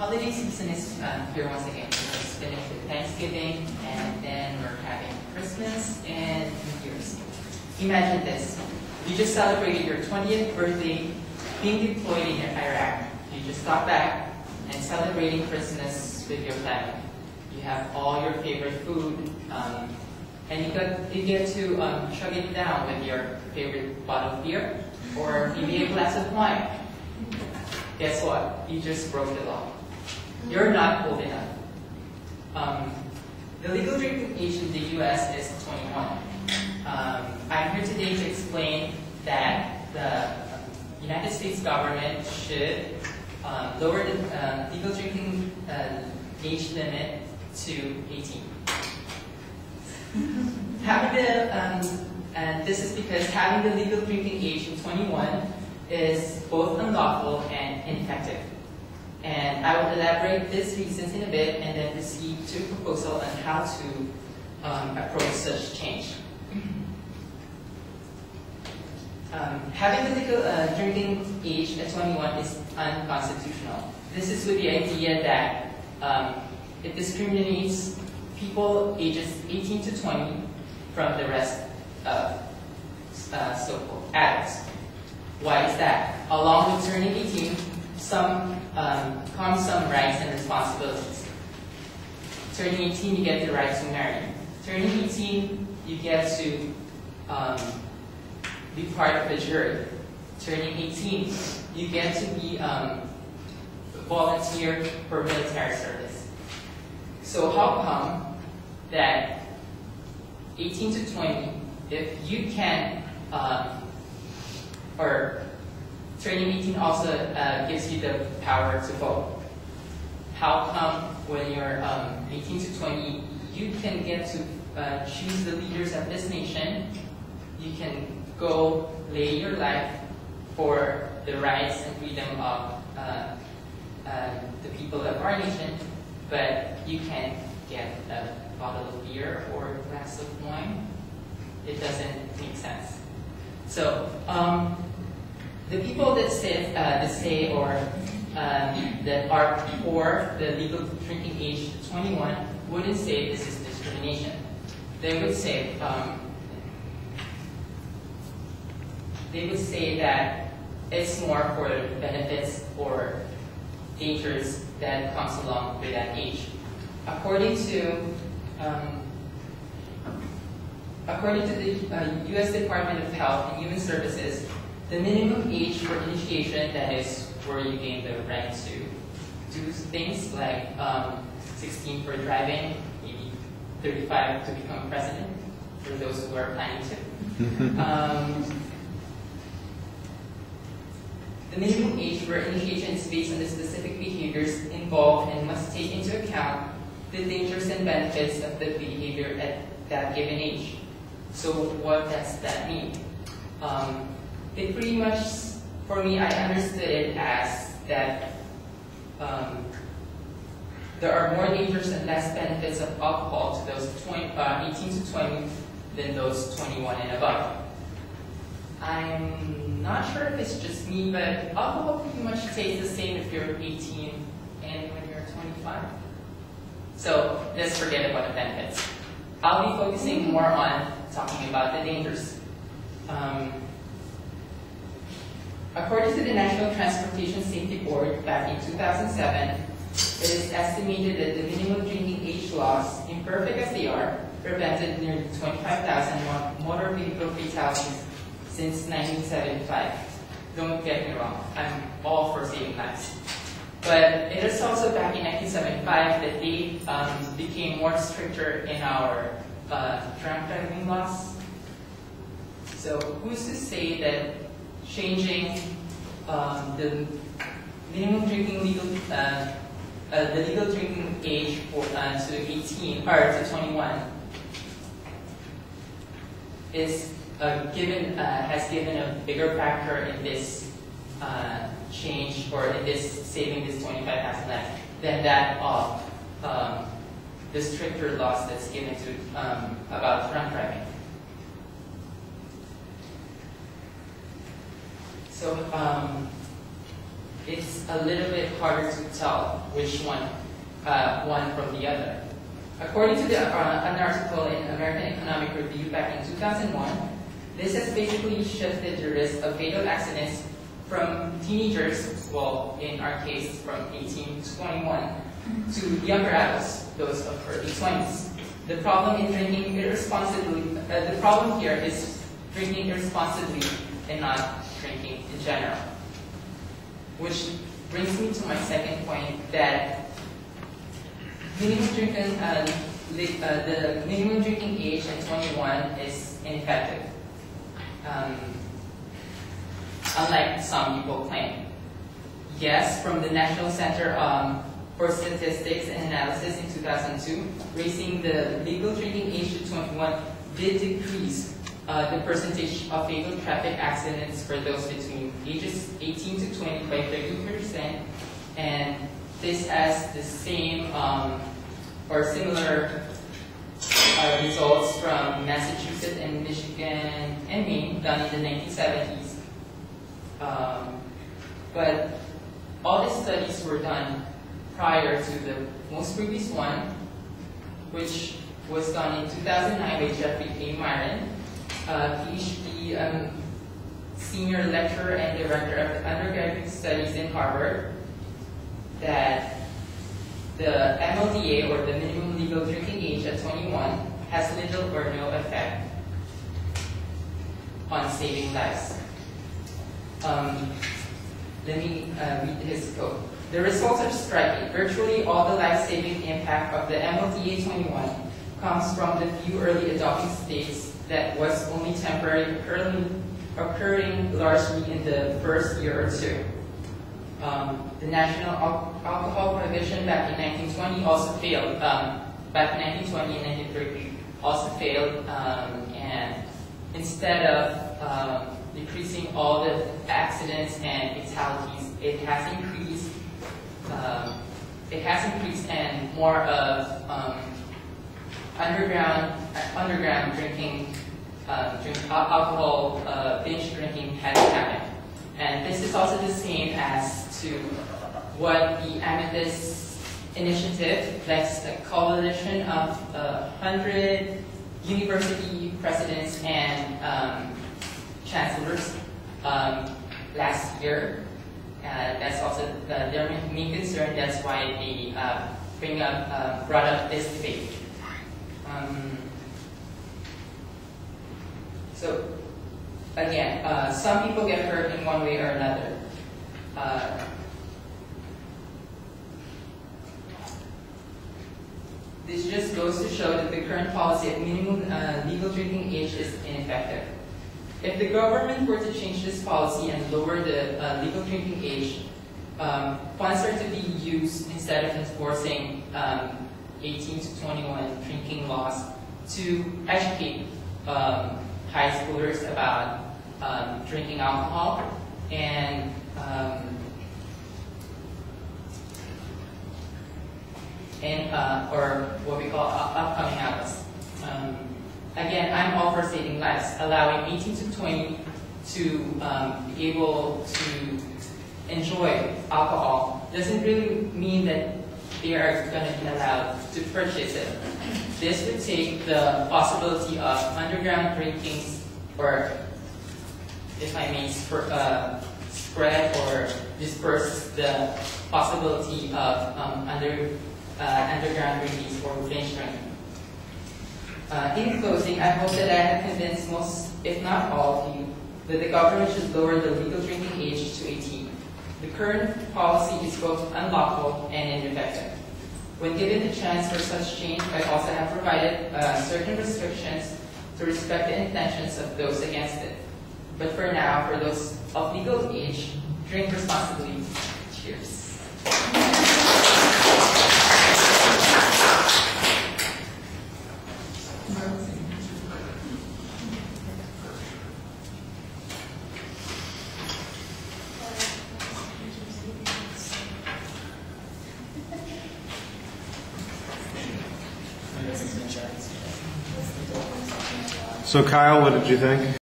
holiday season is here once again. It's finished with Thanksgiving, and then we're having Christmas and New Year's. Imagine this. You just celebrated your 20th birthday being deployed in Iraq. You just got back and celebrating Christmas with your family. You have all your favorite food, and you get to chug it down with your favorite bottle of beer, or maybe a glass of wine. Guess what? You just broke the law. You're not old enough. The legal drinking age in the U.S. is 21. I'm here today to explain that the United States government should lower the legal drinking age limit to 18. And this is because having the legal drinking age of 21 is both unlawful and ineffective. And I will elaborate these reasons in a bit and then proceed to a proposal on how to approach such change. Having the legal drinking age at 21 is unconstitutional. This is with the idea that it discriminates people ages 18 to 20 from the rest of so-called adults. Why is that? Along with turning 18, comes some rights and responsibilities. Turning 18, you get the right to marry. Turning 18, you get to be part of a jury. Turning 18, you get to be volunteer for military service. So how come that 18 to 20, if you can, or turning 18 also gives you the power to vote. How come when you're 18 to 20, you can get to choose the leaders of this nation, you can go lay your life for the rights and freedom of the people of our nation, but you can't get a bottle of beer or a glass of wine? It doesn't make sense. So, the people that say that are for the legal drinking age 21 wouldn't say this is discrimination. They would say that it's more for benefits or dangers that comes along with that age. According to the U.S. Department of Health and Human Services, the minimum age for initiation, that is where you gain the right to do things like 16 for driving, maybe 35 to become president, for those who are planning to. The minimum age for initiation is based on the specific behaviors involved and must take into account the dangers and benefits of the behavior at that given age. So what does that mean? It pretty much, for me, I understood it as that there are more dangers and less benefits of alcohol to those 18 to 20 than those 21 and above. I'm not sure if it's just me, but alcohol pretty much tastes the same if you're 18 and when you're 25. So let's forget about the benefits. I'll be focusing more on talking about the dangers. According to the National Transportation Safety Board back in 2007, it is estimated that the minimum drinking age laws, imperfect as they are, prevented nearly 25,000 motor vehicle fatalities since 1975. Don't get me wrong, I'm all for saving lives. But it is also back in 1975 that they became more stricter in our drunk driving laws. So who's to say that changing the minimum drinking the legal drinking age to 18 or to 21 is has given a bigger factor in this change or in this saving this 25,000 lives than that of the stricter laws that's given to about drunk driving. So it's a little bit harder to tell which one from the other. According to an article in American Economic Review back in 2001, this has basically shifted the risk of fatal accidents from teenagers, well, in our case, from 18 to 21, to younger adults, those of early 20s. The problem in drinking irresponsibly, the problem here is drinking irresponsibly and not drinking in general. Which brings me to my second point, that minimum drinking, the minimum drinking age at 21 is ineffective, unlike some people claim. Yes, from the National Center for Statistics and Analysis in 2002, raising the legal drinking age to 21 did decrease the percentage of fatal traffic accidents for those between ages 18 to 20 by 30%, and this has the same or similar results from Massachusetts and Michigan and Maine done in the 1970s. But all these studies were done prior to the most previous one, which was done in 2009 by Jeffrey A. Myron, PhD senior lecturer and director of undergraduate studies in Harvard, that the MLDA, or the minimum legal drinking age at 21, has little or no effect on saving lives. Let me read his quote. The results are striking. Virtually all the life-saving impact of the MLDA 21 comes from the few early adopting states that was only temporarily occurring largely in the first year or two. The national alcohol prohibition back in 1920 also failed. Back in 1920 and 1930 also failed, and instead of decreasing all the accidents and fatalities, it has increased. And more of underground drinking, alcohol binge drinking has happened. And this is also the same as to what the Amethyst Initiative, that's a coalition of 100 university presidents and chancellors last year. That's also their main concern. That's why they brought up this debate. So again, some people get hurt in one way or another. This just goes to show that the current policy of minimum legal drinking age is ineffective. If the government were to change this policy and lower the legal drinking age, funds are to be used instead of enforcing 18 to 21 drinking laws to educate high schoolers about drinking alcohol and or what we call upcoming adults. Again, I'm all for saving lives. Allowing 18 to 20 to be able to enjoy alcohol doesn't really mean that they are going to be allowed to purchase it. This would take the possibility of underground drinking, or if I may spread or disperse the possibility of underground drinking or binge drinking. In closing, I hope that I have convinced most, if not all of you, that the government should lower the legal drinking age to 18. The current policy is both unlawful and ineffective. When given the chance for such change, I also have provided certain restrictions to respect the intentions of those against it. But for now, for those of legal age, drink responsibly. Cheers. So Kyle, what did you think?